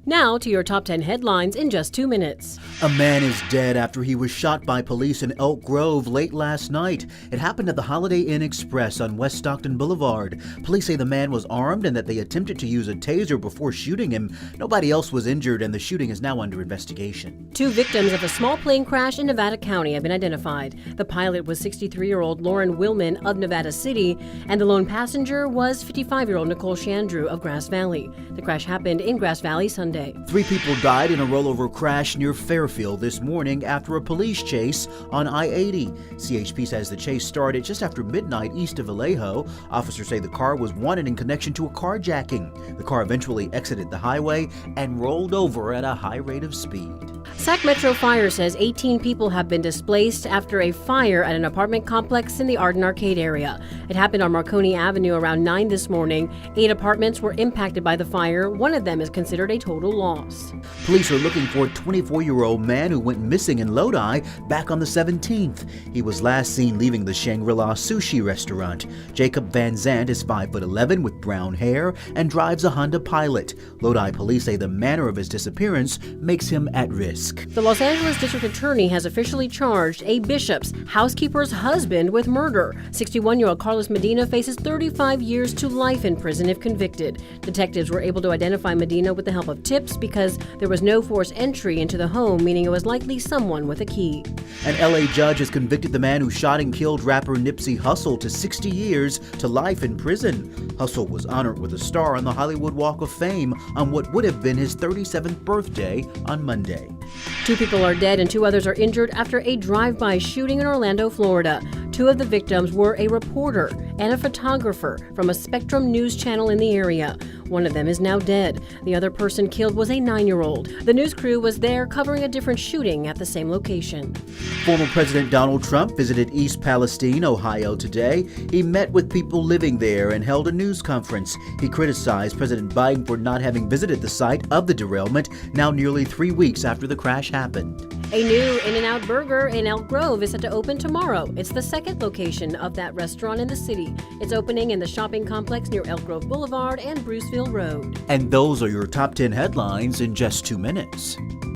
Now to your top 10 headlines in just 2 minutes. A man is dead after he was shot by police in Elk Grove late last night. It happened at the Holiday Inn Express on West Stockton Boulevard. Police say the man was armed and that they attempted to use a taser before shooting him. Nobody else was injured and the shooting is now under investigation. 2 victims of a small plane crash in Nevada County have been identified. The pilot was 63-year-old Lauren Willman of Nevada City, and the lone passenger was 55-year-old Nicole Shandrew of Grass Valley. The crash happened in Grass Valley Sunday. 3 people died in a rollover crash near Fairfield this morning after a police chase on I-80. CHP says the chase started just after midnight east of Vallejo. Officers say the car was wanted in connection to a carjacking. The car eventually exited the highway and rolled over at a high rate of speed. Sac Metro Fire says 18 people have been displaced after a fire at an apartment complex in the Arden Arcade area. It happened on Marconi Avenue around 9 this morning. 8 apartments were impacted by the fire. One of them is considered a total loss. Police are looking for a 24-year-old man who went missing in Lodi back on the 17th. He was last seen leaving the Shangri-La sushi restaurant. Jacob Van Zandt is 5'11" with brown hair and drives a Honda Pilot. Lodi police say the manner of his disappearance makes him at risk. The Los Angeles District Attorney has officially charged a bishop's housekeeper's husband with murder. 61-year-old Carlos Medina faces 35 years to life in prison if convicted. Detectives were able to identify Medina with the help of tips because there was no forced entry into the home, meaning it was likely someone with a key. An LA judge has convicted the man who shot and killed rapper Nipsey Hussle to 60 years to life in prison. Hussle was honored with a star on the Hollywood Walk of Fame on what would have been his 37th birthday on Monday. 2 people are dead and 2 others are injured after a drive-by shooting in Orlando, Florida. 2 of the victims were a reporter and a photographer from a Spectrum news channel in the area. One of them is now dead. The other person killed was a 9-year-old. The news crew was there covering a different shooting at the same location. Former President Donald Trump visited East Palestine, Ohio today. He met with people living there and held a news conference. He criticized President Biden for not having visited the site of the derailment, now nearly 3 weeks after the crash happened. A new In-N-Out Burger in Elk Grove is set to open tomorrow. It's the 2nd location of that restaurant in the city. It's opening in the shopping complex near Elk Grove Boulevard and Bruceville Road. And those are your top 10 headlines in just 2 minutes.